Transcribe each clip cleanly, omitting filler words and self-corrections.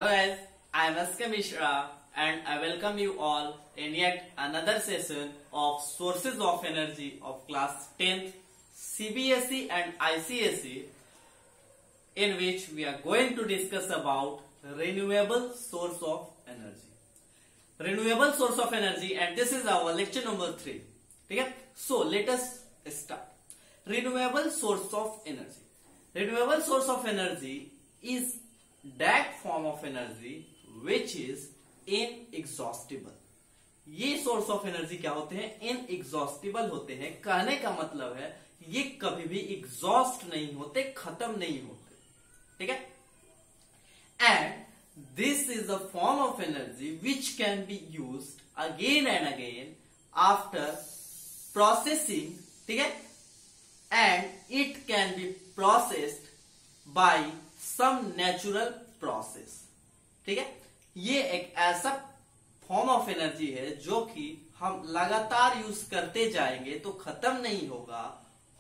Hello guys, I am S.k.mishra and I welcome you all in yet another session of Sources of Energy of class 10th CBSE and ICSE, in which we are going to discuss about renewable source of energy. Renewable source of energy, and this is our lecture number 3. Okay? So let us start. Renewable source of energy. Renewable source of energy is that form of energy which is inexhaustible. ये source of energy क्या होते हैं? Inexhaustible होते हैं. कहने का मतलब है ये कभी भी एग्जॉस्ट नहीं होते, खत्म नहीं होते. ठीक है? And this is a form of energy which can be used again and again after processing. ठीक है? And it can be processed by some natural process. ठीक है? ये एक ऐसा फॉर्म ऑफ एनर्जी है जो कि हम लगातार यूज करते जाएंगे तो खत्म नहीं होगा,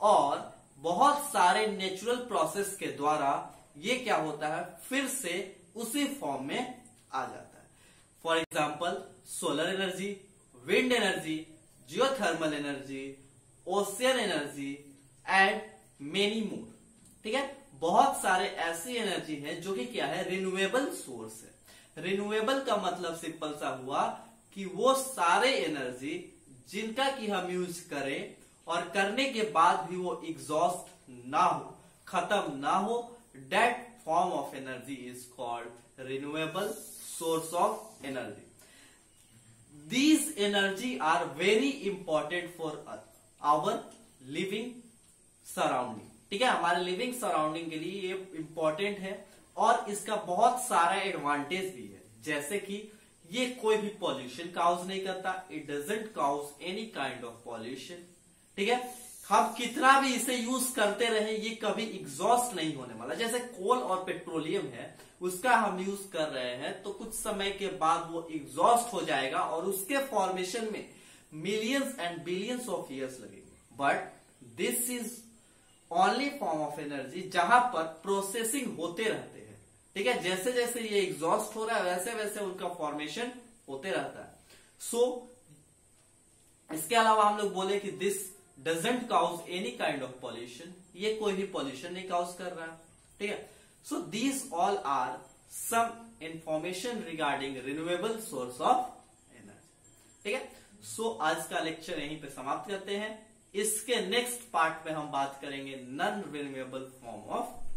और बहुत सारे नेचुरल प्रोसेस के द्वारा ये क्या होता है, फिर से उसी फॉर्म में आ जाता है. For example solar energy, wind energy, geothermal energy, ocean energy and many more. ठीक है? बहुत सारे ऐसी एनर्जी है जो कि क्या है, रिन्यूएबल सोर्स है. रिन्यूएबल का मतलब सिंपल सा हुआ कि वो सारे एनर्जी जिनका कि हम यूज करें और करने के बाद भी वो एग्जॉस्ट ना हो, खत्म ना हो, that form of energy is called renewable source of energy. These energy are very important for our living surrounding. ठीक है? हमारे लिविंग सराउंडिंग के लिए ये इंपॉर्टेंट है और इसका बहुत सारा एडवांटेज भी है. जैसे कि ये कोई भी पॉल्यूशन काउज नहीं करता. It doesn't cause any kind of pollution. ठीक है? हम कितना भी इसे यूज करते रहे ये कभी एग्जॉस्ट नहीं होने वाला. जैसे कोल और पेट्रोलियम है, उसका हम यूज कर रहे हैं तो कुछ समय के बाद वो एग्जॉस्ट हो जाएगा और उसके फॉर्मेशन में millions and billions of years लगेंगे. But this is only form of energy जहां पर प्रोसेसिंग होते रहते हैं. ठीक है? जैसे जैसे ये एग्जॉस्ट हो रहा है वैसे वैसे उनका फॉर्मेशन होते रहता है. सो इसके अलावा हम लोग बोले कि this doesn't cause any kind of pollution. ये कोई भी पॉल्यूशन नहीं काउज कर रहा है. ठीक है? So these all are some information regarding renewable source of energy. ठीक है? सो आज का लेक्चर यहीं पे समाप्त करते हैं. इसके नेक्स्ट पार्ट में हम बात करेंगे नॉन रिन्यूएबल फॉर्म ऑफ